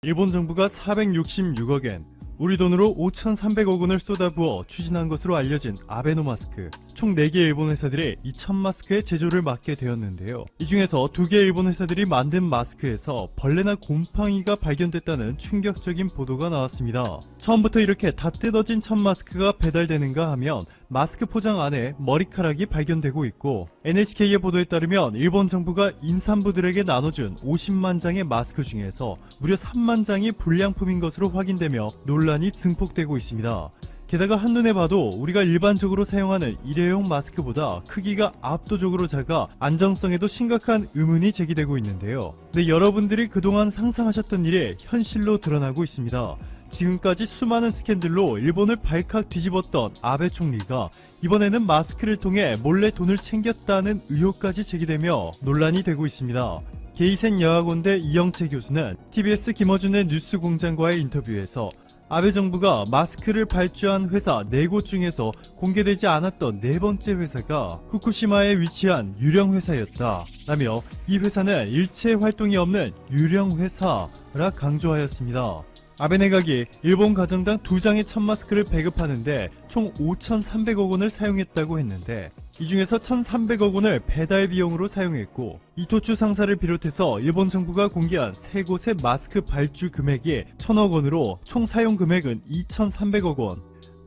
일본 정부가 466억엔, 우리 돈으로 5,300억 원을 쏟아부어 추진한 것으로 알려진 아베노마스크. 총 4개 일본 회사들이 이 첫 마스크의 제조를 맡게 되었는데요. 이 중에서 2개 일본 회사들이 만든 마스크에서 벌레나 곰팡이가 발견됐다는 충격적인 보도가 나왔습니다. 처음부터 이렇게 다 뜯어진 첫 마스크가 배달되는가 하면 마스크 포장 안에 머리카락이 발견되고 있고, NHK의 보도에 따르면 일본 정부가 임산부들에게 나눠준 50만 장의 마스크 중에서 무려 3만 장이 불량품인 것으로 확인되며 논란이 증폭되고 있습니다. 게다가 한눈에 봐도 우리가 일반적으로 사용하는 일회용 마스크보다 크기가 압도적으로 작아 안정성에도 심각한 의문이 제기되고 있는데요. 네, 여러분들이 그동안 상상하셨던 일이 현실로 드러나고 있습니다. 지금까지 수많은 스캔들로 일본을 발칵 뒤집었던 아베 총리가 이번에는 마스크를 통해 몰래 돈을 챙겼다는 의혹까지 제기되며 논란이 되고 있습니다. 게이센 여학원대 이영채 교수는 TBS 김어준의 뉴스공장과의 인터뷰에서 아베 정부가 마스크를 발주한 회사 4곳 중에서 공개되지 않았던 4번째 회사가 후쿠시마에 위치한 유령 회사였다 라며 이 회사는 일체 활동이 없는 유령 회사라 강조하였습니다. 아베 내각이 일본 가정당 2장의 첫 마스크를 배급하는데 총 5,300억 원을 사용했다고 했는데, 이 중에서 1,300억 원을 배달 비용으로 사용했고, 이토추 상사를 비롯해서 일본 정부가 공개한 3곳의 마스크 발주 금액이 1,000억 원으로 총 사용 금액은 2,300억 원,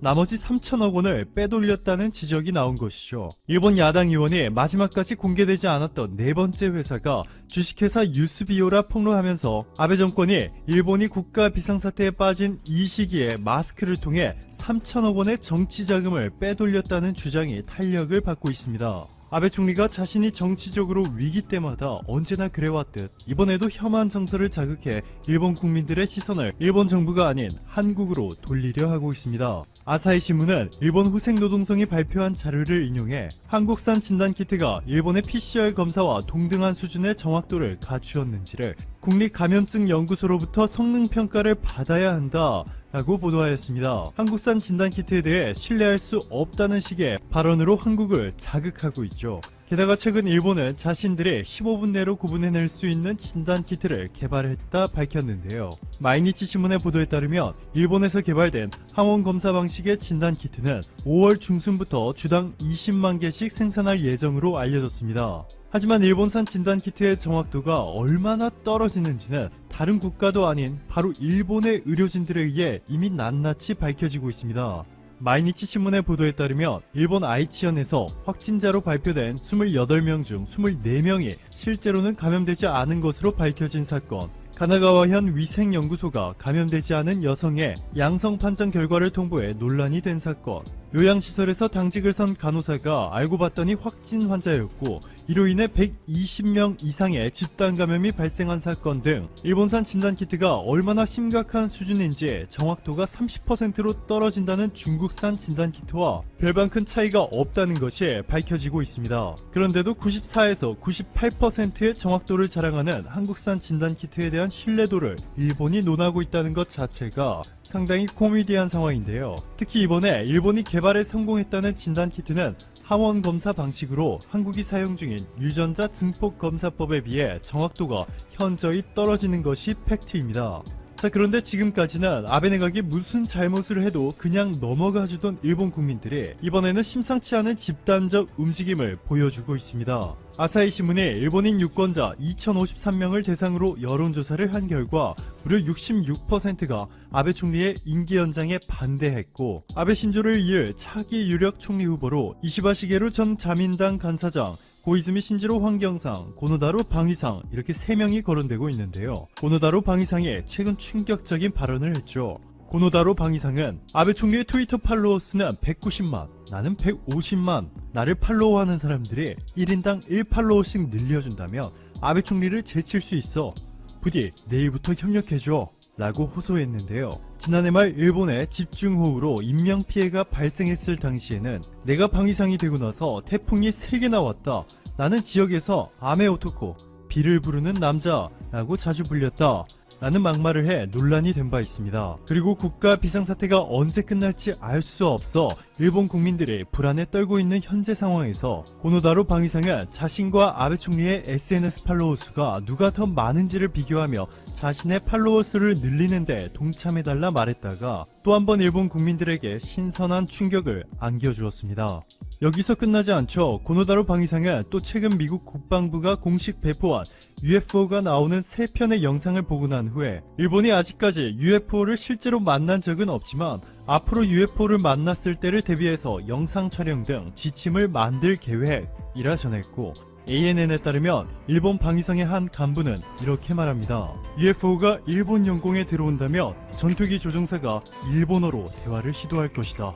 나머지 3,000억 원을 빼돌렸다는 지적이 나온 것이죠. 일본 야당 의원이 마지막까지 공개되지 않았던 4번째 회사가 주식회사 유스비오라 폭로하면서 아베 정권이 일본이 국가 비상사태에 빠진 이 시기에 마스크를 통해 3,000억 원의 정치 자금을 빼돌렸다는 주장이 탄력을 받고 있습니다. 아베 총리가 자신이 정치적으로 위기 때마다 언제나 그래왔듯 이번에도 혐한 정서를 자극해 일본 국민들의 시선을 일본 정부가 아닌 한국으로 돌리려 하고 있습니다. 아사히 신문은 일본 후생노동성이 발표한 자료를 인용해 한국산 진단키트가 일본의 PCR 검사와 동등한 수준의 정확도를 갖추었는지를 국립감염증연구소로부터 성능평가를 받아야 한다 라고 보도하였습니다. 한국산 진단키트에 대해 신뢰할 수 없다는 식의 발언으로 한국을 자극하고 있죠. 게다가 최근 일본은 자신들이 15분 내로 구분해낼 수 있는 진단키트를 개발했다 밝혔는데요. 마이니치 신문의 보도에 따르면 일본에서 개발된 항원 검사 방식의 진단키트는 5월 중순부터 주당 20만 개씩 생산할 예정으로 알려졌습니다. 하지만 일본산 진단키트의 정확도가 얼마나 떨어지는지는 다른 국가도 아닌 바로 일본의 의료진들에 의해 이미 낱낱이 밝혀지고 있습니다. 마이니치 신문의 보도에 따르면 일본 아이치현에서 확진자로 발표된 28명 중 24명이 실제로는 감염되지 않은 것으로 밝혀진 사건, 가나가와현 위생연구소가 감염되지 않은 여성의 양성 판정 결과를 통보해 논란이 된 사건, 요양시설에서 당직을 선 간호사가 알고 봤더니 확진 환자였고 이로 인해 120명 이상의 집단 감염이 발생한 사건 등 일본산 진단키트가 얼마나 심각한 수준인지 정확도가 30%로 떨어진다는 중국산 진단키트와 별반 큰 차이가 없다는 것이 밝혀지고 있습니다. 그런데도 94에서 98%의 정확도를 자랑하는 한국산 진단키트에 대한 신뢰도를 일본이 논하고 있다는 것 자체가 상당히 코미디한 상황인데요. 특히 이번에 일본이 개발에 성공했다는 진단키트는 항원 검사 방식으로 한국이 사용 중인 유전자 증폭 검사법에 비해 정확도가 현저히 떨어지는 것이 팩트입니다. 자, 그런데 지금까지는 아베 내각이 무슨 잘못을 해도 그냥 넘어가주던 일본 국민들이 이번에는 심상치 않은 집단적 움직임을 보여주고 있습니다. 아사히 신문이 일본인 유권자 2,053명을 대상으로 여론조사를 한 결과 무려 66%가 아베 총리의 임기 연장에 반대했고, 아베 신조를 이을 차기 유력 총리 후보로 이시바 시게루 전 자민당 간사장, 고이즈미 신지로 환경상, 고노다로 방위상 이렇게 3명이 거론되고 있는데요. 고노다로 방위상이 최근 충격적인 발언을 했죠. 고노다로 방위상은 아베 총리의 트위터 팔로워 수는 190만, 나는 150만, 나를 팔로워하는 사람들이 1인당 1팔로워씩 늘려준다면 아베 총리를 제칠 수 있어. 부디 내일부터 협력해줘 라고 호소했는데요. 지난해 말 일본의 집중호우로 인명피해가 발생했을 당시에는 내가 방위상이 되고 나서 태풍이 3개나 왔다. 나는 지역에서 아메 오토코, 비를 부르는 남자 라고 자주 불렸다. 라는 막말을 해 논란이 된 바 있습니다. 그리고 국가 비상사태가 언제 끝날지 알 수 없어 일본 국민들이 불안에 떨고 있는 현재 상황에서 고노다로 방위상은 자신과 아베 총리의 SNS 팔로워 수가 누가 더 많은지를 비교하며 자신의 팔로워 수를 늘리는데 동참해달라 말했다가 또 한 번 일본 국민들에게 신선한 충격을 안겨주었습니다. 여기서 끝나지 않죠. 고노다로 방위상은 또 최근 미국 국방부가 공식 배포한 UFO가 나오는 3편의 영상을 보고 난 후에 일본이 아직까지 UFO를 실제로 만난 적은 없지만 앞으로 UFO를 만났을 때를 대비해서 영상 촬영 등 지침을 만들 계획이라 전했고, ANN에 따르면 일본 방위성의 한 간부는 이렇게 말합니다. UFO가 일본 영공에 들어온다면 전투기 조종사가 일본어로 대화를 시도할 것이다.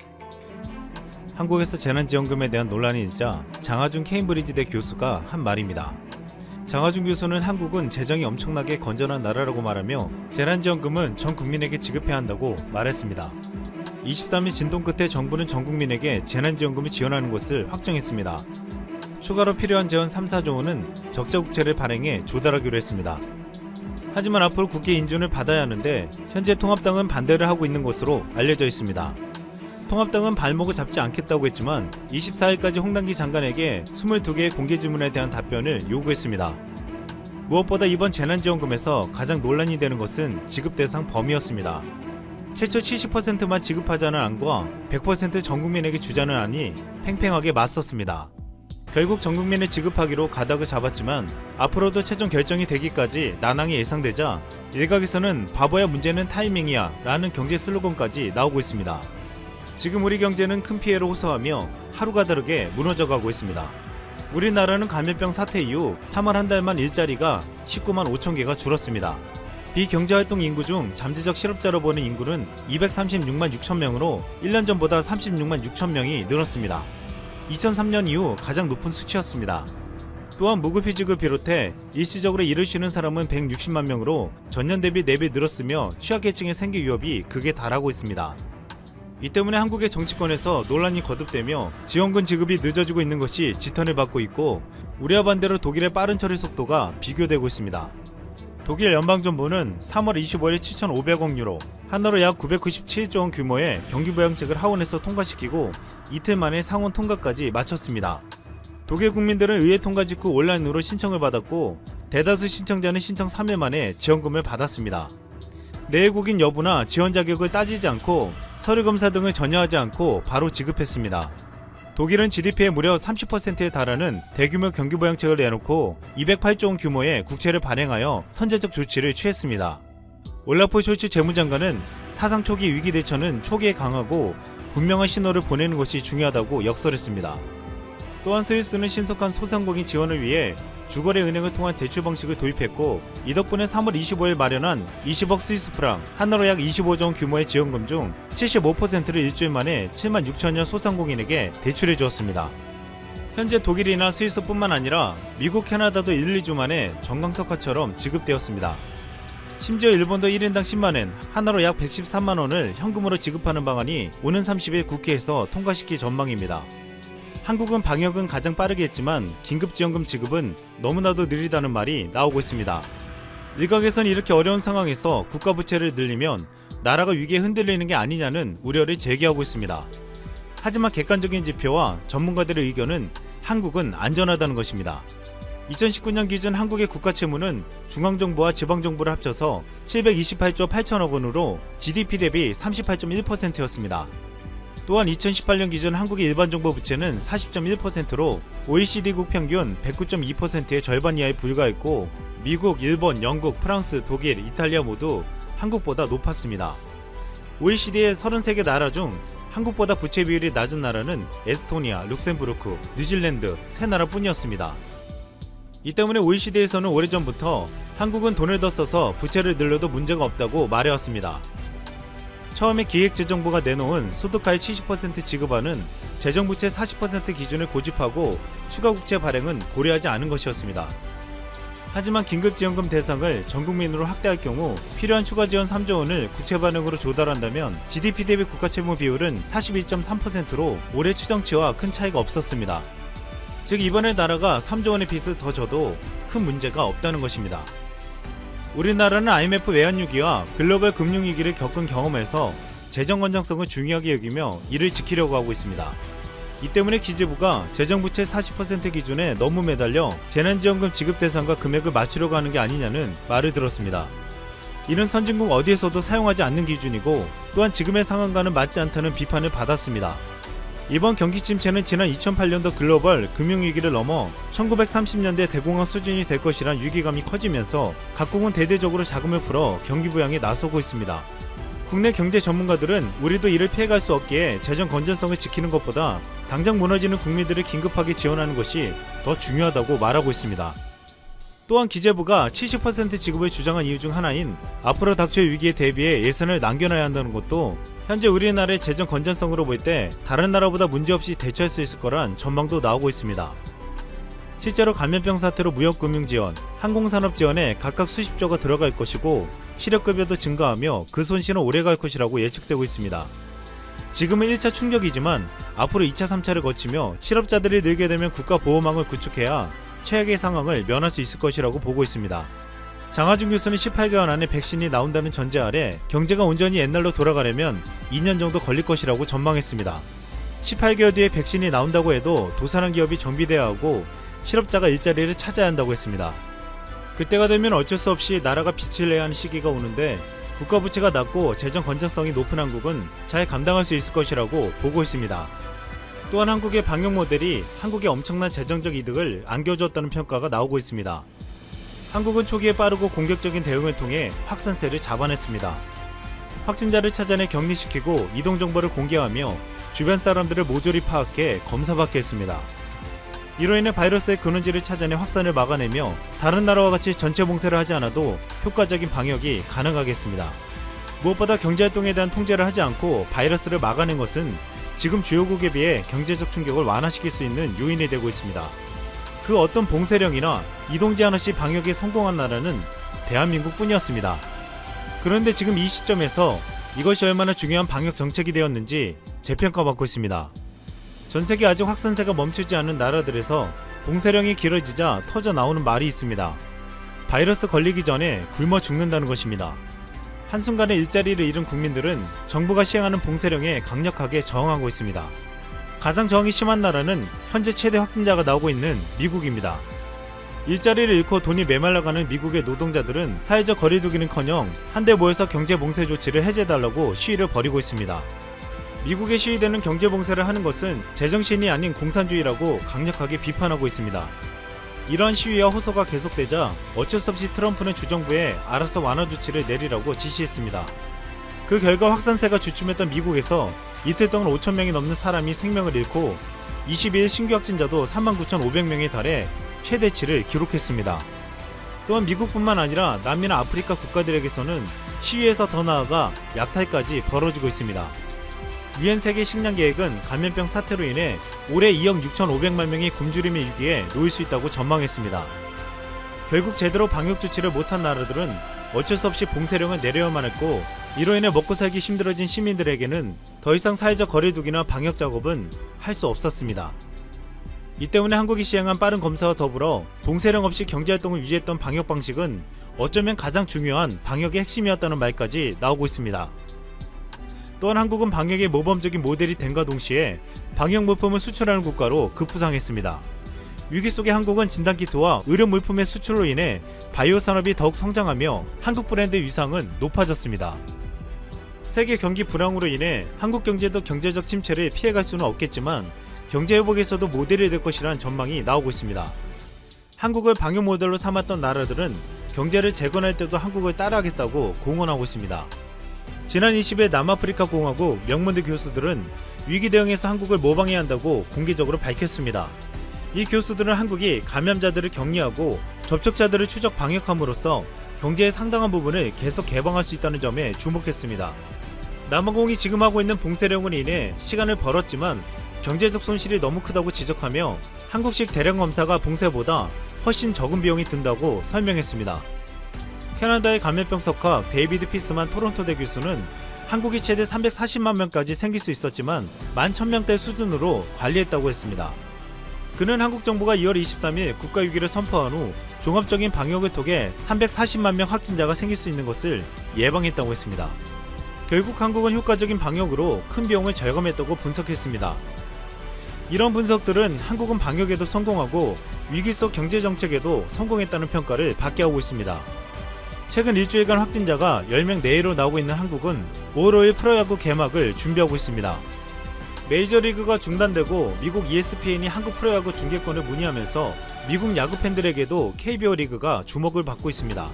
한국에서 재난지원금에 대한 논란이 일자 장하준 케임브리지대 교수가 한 말입니다. 장하준 교수는 한국은 재정이 엄청나게 건전한 나라라고 말하며 재난지원금은 전 국민에게 지급해야 한다고 말했습니다. 23일 진동 끝에 정부는 전 국민에게 재난지원금을 지원하는 것을 확정했습니다. 추가로 필요한 재원 3, 4조 원은 적자국채를 발행해 조달하기로 했습니다. 하지만 앞으로 국회 인준을 받아야 하는데 현재 통합당은 반대를 하고 있는 것으로 알려져 있습니다. 통합당은 발목을 잡지 않겠다고 했지만 24일까지 홍당기 장관에게 22개의 공개 질문에 대한 답변을 요구했습니다. 무엇보다 이번 재난지원금에서 가장 논란이 되는 것은 지급 대상 범위였습니다. 최초 70%만 지급하자는 안과 100% 전 국민에게 주자는 안이 팽팽하게 맞섰습니다. 결국 전 국민에 지급하기로 가닥을 잡았지만 앞으로도 최종 결정이 되기까지 난항이 예상되자 일각에서는 바보야 문제는 타이밍이야 라는 경제 슬로건까지 나오고 있습니다. 지금 우리 경제는 큰 피해를 호소하며 하루가 다르게 무너져가고 있습니다. 우리나라는 감염병 사태 이후 3월 한 달만 일자리가 19만 5천 개가 줄었습니다. 비경제활동 인구 중 잠재적 실업자로 보는 인구는 236만 6천 명으로 1년 전보다 36만 6천 명이 늘었습니다. 2003년 이후 가장 높은 수치였습니다. 또한 무급휴직을 비롯해 일시적으로 일을 쉬는 사람은 160만 명으로 전년 대비 4배 늘었으며 취약계층의 생계 위협이 극에 달하고 있습니다. 이 때문에 한국의 정치권에서 논란이 거듭되며 지원금 지급이 늦어지고 있는 것이 지탄을 받고 있고, 우리와 반대로 독일의 빠른 처리 속도가 비교되고 있습니다. 독일 연방정부는 3월 25일 7,500억 유로, 한화로 약 997조 원 규모의 경기부양책을 하원에서 통과시키고 이틀 만에 상원 통과까지 마쳤습니다. 독일 국민들은 의회 통과 직후 온라인으로 신청을 받았고 대다수 신청자는 신청 3일 만에 지원금을 받았습니다. 내외국인 여부나 지원 자격을 따지지 않고 서류 검사 등을 전혀 하지 않고 바로 지급했습니다. 독일은 GDP의 무려 30%에 달하는 대규모 경기부양책을 내놓고 208조 원 규모의 국채를 발행하여 선제적 조치를 취했습니다. 올라프 숄츠 재무장관은 사상 초기 위기 대처는 초기에 강하고 분명한 신호를 보내는 것이 중요하다고 역설했습니다. 또한 스위스는 신속한 소상공인 지원을 위해 주거래 은행을 통한 대출 방식을 도입했고, 이 덕분에 3월 25일 마련한 20억 스위스 프랑, 한화로 약 25조 원 규모의 지원금 중 75%를 일주일 만에 7만 6천여 소상공인에게 대출해 주었습니다. 현재 독일이나 스위스뿐만 아니라 미국, 캐나다도 1, 2주 만에 정강석화처럼 지급되었습니다. 심지어 일본도 1인당 10만엔, 한화로 약 113만원을 현금으로 지급하는 방안이 오는 30일 국회에서 통과시킬 전망입니다. 한국은 방역은 가장 빠르게 했지만 긴급지원금 지급은 너무나도 느리다는 말이 나오고 있습니다. 일각에선 이렇게 어려운 상황에서 국가 부채를 늘리면 나라가 위기에 흔들리는 게 아니냐는 우려를 제기하고 있습니다. 하지만 객관적인 지표와 전문가들의 의견은 한국은 안전하다는 것입니다. 2019년 기준 한국의 국가 채무는 중앙정부와 지방정부를 합쳐서 728조 8천억 원으로 GDP 대비 38.1%였습니다. 또한 2018년 기준 한국의 일반정부 부채는 40.1%로 OECD국 평균 109.2%의 절반 이하에 불과했고, 미국, 일본, 영국, 프랑스, 독일, 이탈리아 모두 한국보다 높았습니다. OECD의 33개 나라 중 한국보다 부채 비율이 낮은 나라는 에스토니아, 룩셈부르크, 뉴질랜드 3나라 뿐이었습니다. 이 때문에 OECD에서는 오래전부터 한국은 돈을 더 써서 부채를 늘려도 문제가 없다고 말해왔습니다. 처음에 기획재정부가 내놓은 소득하의 70% 지급하는 재정부채 40% 기준을 고집하고 추가 국채 발행은 고려하지 않은 것이었습니다. 하지만 긴급지원금 대상을 전국민으로 확대할 경우 필요한 추가 지원 3조 원을 국채 발행으로 조달한다면 GDP 대비 국가채무 비율은 42.3%로 올해 추정치와 큰 차이가 없었습니다. 즉 이번에 나라가 3조 원의 빚을 더 져도 큰 문제가 없다는 것입니다. 우리나라는 IMF 외환위기와 글로벌 금융위기를 겪은 경험에서 재정 건전성을 중요하게 여기며 이를 지키려고 하고 있습니다. 이 때문에 기재부가 재정부채 40% 기준에 너무 매달려 재난지원금 지급 대상과 금액을 맞추려고 하는 게 아니냐는 말을 들었습니다. 이는 선진국 어디에서도 사용하지 않는 기준이고 또한 지금의 상황과는 맞지 않다는 비판을 받았습니다. 이번 경기 침체는 지난 2008년도 글로벌 금융위기를 넘어 1930년대 대공황 수준이 될 것이란 위기감이 커지면서 각국은 대대적으로 자금을 풀어 경기 부양에 나서고 있습니다. 국내 경제 전문가들은 우리도 이를 피해갈 수 없기에 재정 건전성을 지키는 것보다 당장 무너지는 국민들을 긴급하게 지원하는 것이 더 중요하다고 말하고 있습니다. 또한 기재부가 70% 지급을 주장한 이유 중 하나인 앞으로 닥칠 위기에 대비해 예산을 남겨놔야 한다는 것도 현재 우리나라의 재정 건전성으로 볼 때 다른 나라보다 문제없이 대처할 수 있을 거란 전망도 나오고 있습니다. 실제로 감염병 사태로 무역금융 지원, 항공산업 지원에 각각 수십조가 들어갈 것이고 실업급여도 증가하며 그 손실은 오래갈 것이라고 예측되고 있습니다. 지금은 1차 충격이지만 앞으로 2차, 3차를 거치며 실업자들이 늘게 되면 국가보호망을 구축해야 최악의 상황을 면할 수 있을 것이라고 보고 있습니다. 장하준 교수는 18개월 안에 백신이 나온다는 전제 아래 경제가 온전히 옛날로 돌아가려면 2년 정도 걸릴 것이라고 전망했습니다. 18개월 뒤에 백신이 나온다고 해도 도산한 기업이 정비돼야 하고 실업자가 일자리를 찾아야 한다고 했습니다. 그때가 되면 어쩔 수 없이 나라가 빚을 내야 하는 시기가 오는데 국가 부채가 낮고 재정 건전성이 높은 한국은 잘 감당할 수 있을 것이라고 보고 있습니다. 또한 한국의 방역 모델이 한국에 엄청난 재정적 이득을 안겨주었다는 평가가 나오고 있습니다. 한국은 초기에 빠르고 공격적인 대응을 통해 확산세를 잡아냈습니다. 확진자를 찾아내 격리시키고 이동 정보를 공개하며 주변 사람들을 모조리 파악해 검사받게 했습니다. 이로 인해 바이러스의 근원지를 찾아내 확산을 막아내며 다른 나라와 같이 전체 봉쇄를 하지 않아도 효과적인 방역이 가능하게 했습니다. 무엇보다 경제활동에 대한 통제를 하지 않고 바이러스를 막아낸 것은 지금 주요국에 비해 경제적 충격을 완화시킬 수 있는 요인이 되고 있습니다. 그 어떤 봉쇄령이나 이동 제한 없이 방역에 성공한 나라는 대한민국뿐이었습니다. 그런데 지금 이 시점에서 이것이 얼마나 중요한 방역 정책이 되었는지 재평가받고 있습니다. 전 세계 아직 확산세가 멈추지 않은 나라들에서 봉쇄령이 길어지자 터져 나오는 말이 있습니다. 바이러스 걸리기 전에 굶어 죽는다는 것입니다. 한순간에 일자리를 잃은 국민들은 정부가 시행하는 봉쇄령에 강력하게 저항하고 있습니다. 가장 저항이 심한 나라는 현재 최대 확진자가 나오고 있는 미국입니다. 일자리를 잃고 돈이 메말라가는 미국의 노동자들은 사회적 거리두기는커녕 한데 모여서 경제 봉쇄 조치를 해제해달라고 시위를 벌이고 있습니다. 미국의 시위대는 경제 봉쇄를 하는 것은 제정신이 아닌 공산주의라고 강력하게 비판하고 있습니다. 이러한 시위와 호소가 계속되자 어쩔 수 없이 트럼프는 주정부에 알아서 완화 조치를 내리라고 지시했습니다. 그 결과 확산세가 주춤했던 미국에서 이틀 동안 5,000명이 넘는 사람이 생명을 잃고 22일 신규 확진자도 39,500명에 달해 최대치를 기록했습니다. 또한 미국뿐만 아니라 남미나 아프리카 국가들에게서는 시위에서 더 나아가 약탈까지 벌어지고 있습니다. 유엔 세계 식량 계획은 감염병 사태로 인해 올해 2억 6,500만 명이 굶주림의 위기에 놓일 수 있다고 전망했습니다. 결국 제대로 방역 조치를 못한 나라들은 어쩔 수 없이 봉쇄령을 내려야만 했고 이로 인해 먹고 살기 힘들어진 시민들에게는 더 이상 사회적 거리두기나 방역 작업은 할 수 없었습니다. 이 때문에 한국이 시행한 빠른 검사와 더불어 봉쇄령 없이 경제활동을 유지했던 방역 방식은 어쩌면 가장 중요한 방역의 핵심이었다는 말까지 나오고 있습니다. 또한 한국은 방역의 모범적인 모델이 됨과 동시에 방역 물품을 수출하는 국가로 급부상했습니다. 위기 속의 한국은 진단키트와 의료 물품의 수출로 인해 바이오 산업이 더욱 성장하며 한국 브랜드의 위상은 높아졌습니다. 세계 경기 불황으로 인해 한국 경제도 경제적 침체를 피해갈 수는 없겠지만 경제 회복에서도 모델이 될 것이라는 전망이 나오고 있습니다. 한국을 방역 모델로 삼았던 나라들은 경제를 재건할 때도 한국을 따라하겠다고 공언하고 있습니다. 지난 20일 남아프리카 공화국 명문대 교수들은 위기 대응에서 한국을 모방해야 한다고 공개적으로 밝혔습니다. 이 교수들은 한국이 감염자들을 격리하고 접촉자들을 추적 방역함으로써 경제의 상당한 부분을 계속 개방할 수 있다는 점에 주목했습니다. 남아공이 지금 하고 있는 봉쇄령으로 인해 시간을 벌었지만 경제적 손실이 너무 크다고 지적하며 한국식 대량 검사가 봉쇄보다 훨씬 적은 비용이 든다고 설명했습니다. 캐나다의 감염병 석학 데이비드 피스만 토론토대 교수는 한국이 최대 340만 명까지 생길 수 있었지만 11,000명대 수준으로 관리했다고 했습니다. 그는 한국 정부가 2월 23일 국가위기를 선포한 후 종합적인 방역을 통해 340만 명 확진자가 생길 수 있는 것을 예방했다고 했습니다. 결국 한국은 효과적인 방역으로 큰 비용을 절감했다고 분석했습니다. 이런 분석들은 한국은 방역에도 성공하고 위기 속 경제정책에도 성공했다는 평가를 받게 하고 있습니다. 최근 일주일간 확진자가 10명 내외로 나오고 있는 한국은 5월 5일 프로야구 개막을 준비하고 있습니다. 메이저리그가 중단되고 미국 ESPN이 한국 프로야구 중계권을 문의하면서 미국 야구 팬들에게도 KBO 리그가 주목을 받고 있습니다.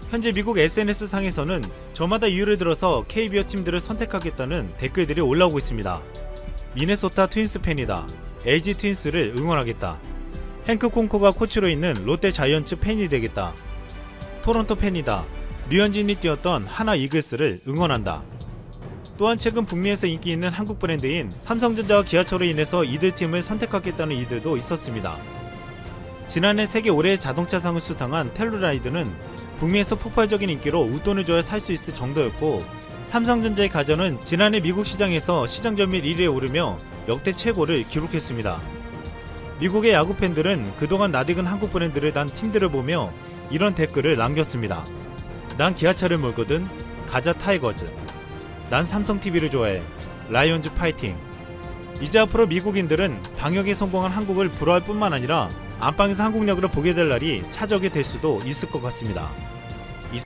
현재 미국 SNS상에서는 저마다 이유를 들어서 KBO 팀들을 선택하겠다는 댓글들이 올라오고 있습니다. 미네소타 트윈스 팬이다. LG 트윈스를 응원하겠다. 행크 콩코가 코치로 있는 롯데 자이언츠 팬이 되겠다. 토론토 팬이다. 류현진이 뛰었던 하나 이글스를 응원한다. 또한 최근 북미에서 인기 있는 한국 브랜드인 삼성전자와 기아차로 인해서 이들 팀을 선택하겠다는 이들도 있었습니다. 지난해 세계 올해의 자동차상을 수상한 텔루라이드는 북미에서 폭발적인 인기로 웃돈을 줘야 살 수 있을 정도였고, 삼성전자의 가전은 지난해 미국 시장에서 시장 점유율 1위에 오르며 역대 최고를 기록했습니다. 미국의 야구 팬들은 그동안 낯익은 한국 브랜드를 단 팀들을 보며 이런 댓글을 남겼습니다. 난 기아차를 몰거든. 가자 타이거즈. 난 삼성TV를 좋아해. 라이온즈 파이팅. 이제 앞으로 미국인들은 방역에 성공한 한국을 부러워할 뿐만 아니라 안방에서 한국 야구를 보게 될 날이 찾아오게 될 수도 있을 것 같습니다.